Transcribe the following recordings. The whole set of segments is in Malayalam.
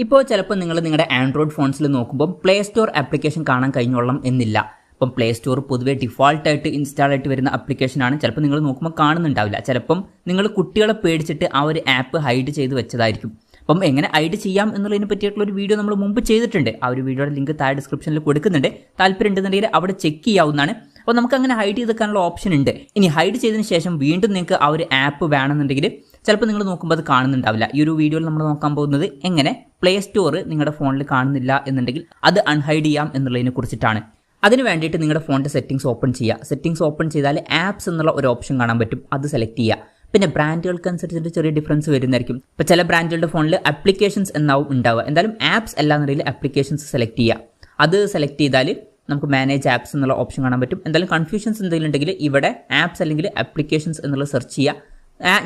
ഇപ്പോൾ ചിലപ്പോൾ നിങ്ങൾ നിങ്ങളുടെ ആൻഡ്രോയിഡ് ഫോൺസിൽ നോക്കുമ്പോൾ പ്ലേ സ്റ്റോർ ആപ്ലിക്കേഷൻ കാണാൻ കഴിഞ്ഞോളണം എന്നില്ല. അപ്പം പ്ലേ സ്റ്റോർ പൊതുവെ ഡിഫോൾട്ടായിട്ട് ഇൻസ്റ്റാൾ ആയിട്ട് വരുന്ന ആപ്ലിക്കേഷനാണ്. ചിലപ്പോൾ നിങ്ങൾ നോക്കുമ്പോൾ കാണുന്നുണ്ടാവില്ല. ചിലപ്പം നിങ്ങൾ കുട്ടികളെ പേടിച്ചിട്ട് ആ ഒരു ആപ്പ് ഹൈഡ് ചെയ്ത് വെച്ചതായിരിക്കും. അപ്പം എങ്ങനെ ഹൈഡ് ചെയ്യാം എന്നുള്ളതിനെ പറ്റിയിട്ടുള്ള ഒരു വീഡിയോ നമ്മൾ മുമ്പ് ചെയ്തിട്ടുണ്ട്. ആ ഒരു വീഡിയോയുടെ ലിങ്ക് താഴെ ഡിസ്ക്രിപ്ഷനിൽ കൊടുക്കുന്നുണ്ട്. താല്പര്യം ഉണ്ടെന്നുണ്ടെങ്കിൽ അവിടെ ചെക്ക് ചെയ്യാവുന്നതാണ്. അപ്പോൾ നമുക്ക് അങ്ങനെ ഹൈഡ് ചെയ്ത് വെക്കാനുള്ള ഓപ്ഷൻ ഉണ്ട്. ഇനി ഹൈഡ് ചെയ്തതിന് ശേഷം വീണ്ടും നിങ്ങൾക്ക് ആ ഒരു ആപ്പ് വേണമെന്നുണ്ടെങ്കിൽ ചിലപ്പോൾ നിങ്ങൾ നോക്കുമ്പോൾ അത് കാണുന്നുണ്ടാവില്ല. ഈ ഒരു വീഡിയോയിൽ നമ്മൾ നോക്കാൻ പോകുന്നത് എങ്ങനെ പ്ലേ സ്റ്റോർ നിങ്ങളുടെ ഫോണിൽ കാണുന്നില്ല എന്നുണ്ടെങ്കിൽ അത് അൺഹൈഡ് ചെയ്യാം എന്നുള്ളതിനെ കുറിച്ചിട്ടാണ്. അതിന് വേണ്ടിയിട്ട് നിങ്ങളുടെ ഫോണിൻ്റെ സെറ്റിംഗ്സ് ഓപ്പൺ ചെയ്യുക. സെറ്റിംഗ്സ് ഓപ്പൺ ചെയ്താൽ ആപ്സ് എന്നുള്ള ഒരു ഓപ്ഷൻ കാണാൻ പറ്റും. അത് സെലക്ട് ചെയ്യുക. പിന്നെ ബ്രാൻഡുകൾക്ക് അനുസരിച്ചിട്ട് ചെറിയ ഡിഫറൻസ് വരുന്നതായിരിക്കും. ഇപ്പോൾ ചില ബ്രാൻഡുകളുടെ ഫോണിൽ ആപ്ലിക്കേഷൻസ് എന്നാവും ഉണ്ടാവുക. എന്തായാലും ആപ്സ് എല്ലാന്നുണ്ടെങ്കിൽ ആപ്ലിക്കേഷൻസ് സെലക്ട് ചെയ്യുക. അത് സെലക്ട് ചെയ്താൽ നമുക്ക് മാനേജ് ആപ്സ് എന്നുള്ള ഓപ്ഷൻ കാണാൻ പറ്റും. എന്തായാലും കൺഫ്യൂഷൻസ് എന്തെങ്കിലും ഉണ്ടെങ്കിൽ ഇവിടെ ആപ്സ് അല്ലെങ്കിൽ ആപ്ലിക്കേഷൻസ് എന്നുള്ള സെർച്ച് ചെയ്യുക.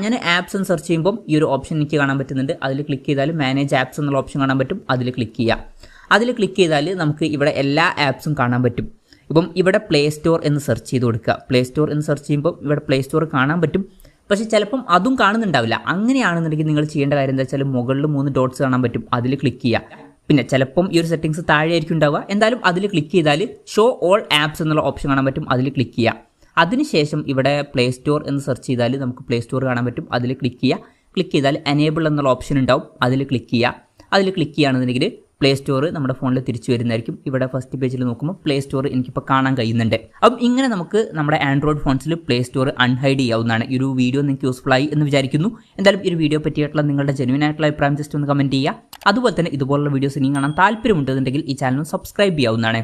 ഞാൻ ആപ്സ് എന്ന് സെർച്ച് ചെയ്യുമ്പോൾ ഈ ഒരു ഓപ്ഷൻ എനിക്ക് കാണാൻ പറ്റുന്നുണ്ട്. അതിൽ ക്ലിക്ക് ചെയ്താൽ മാനേജ് ആപ്സ് എന്നുള്ള ഓപ്ഷൻ കാണാൻ പറ്റും. അതിൽ ക്ലിക്ക് ചെയ്യുക. അതിൽ ക്ലിക്ക് ചെയ്താൽ നമുക്ക് ഇവിടെ എല്ലാ ആപ്സും കാണാൻ പറ്റും. ഇപ്പം ഇവിടെ പ്ലേ സ്റ്റോർ എന്ന് സെർച്ച് ചെയ്ത് കൊടുക്കുക. പ്ലേ സ്റ്റോർ എന്ന് സെർച്ച് ചെയ്യുമ്പോൾ ഇവിടെ പ്ലേ സ്റ്റോർ കാണാൻ പറ്റും. പക്ഷേ ചിലപ്പം അതും കാണുന്നുണ്ടാവില്ല. അങ്ങനെയാണെന്നുണ്ടെങ്കിൽ നിങ്ങൾ ചെയ്യേണ്ട കാര്യം എന്താ വെച്ചാൽ മുകളിൽ 3 ഡോട്ട്സ് കാണാൻ പറ്റും. അതിൽ ക്ലിക്ക് ചെയ്യുക. പിന്നെ ചിലപ്പം ഈ ഒരു സെറ്റിംഗ്സ് താഴെ ആയിരിക്കും ഉണ്ടാവുക. എന്തായാലും അതിൽ ക്ലിക്ക് ചെയ്താൽ ഷോ ഓൾ ആപ്സ് എന്നുള്ള ഓപ്ഷൻ കാണാൻ പറ്റും. അതിൽ ക്ലിക്ക് ചെയ്യുക. അതിനുശേഷം ഇവിടെ പ്ലേ സ്റ്റോർ എന്ന് സെർച്ച് ചെയ്താൽ നമുക്ക് പ്ലേ സ്റ്റോർ കാണാൻ പറ്റും. അതിൽ ക്ലിക്ക് ചെയ്യുക. ക്ലിക്ക് ചെയ്താൽ എനേബിൾ എന്നുള്ള ഓപ്ഷൻ ഉണ്ടാവും. അതിൽ ക്ലിക്ക് ചെയ്യുക. അതിൽ ക്ലിക്ക് ചെയ്യുകയാണെന്നുണ്ടെങ്കിൽ പ്ലേ സ്റ്റോർ നമ്മുടെ ഫോണിൽ തിരിച്ചു വരുന്നതായിരിക്കും. ഇവിടെ ഫസ്റ്റ് പേജിൽ നോക്കുമ്പോൾ പ്ലേ സ്റ്റോർ എനിക്കിപ്പോൾ കാണാൻ കഴിയുന്നുണ്ട്. അപ്പം ഇങ്ങനെ നമുക്ക് നമ്മുടെ ആൻഡ്രോയിഡ് ഫോൺസിൽ പ്ലേ സ്റ്റോർ അൺഹൈഡ് ചെയ്യാവുന്നതാണ്. ഈ ഒരു വീഡിയോ നിങ്ങൾക്ക് യൂസ്ഫുൾ ആയി എന്ന് വിചാരിക്കുന്നു. എന്തായാലും ഈ ഒരു വീഡിയോ പറ്റിയിട്ടുള്ള നിങ്ങളുടെ ജെന്യുവൻ ആയിട്ടുള്ള അഭിപ്രായം ജസ്റ്റ് ഒന്ന് കമൻറ്റ് ചെയ്യുക. അതുപോലെ തന്നെ ഇതുപോലുള്ള വീഡിയോസ് ഇനിയും കാണാൻ താല്പര്യമുണ്ടെന്നുണ്ടെങ്കിൽ ഈ ചാനൽ സബ്സ്ക്രൈബ് ചെയ്യാവുന്നതാണ്.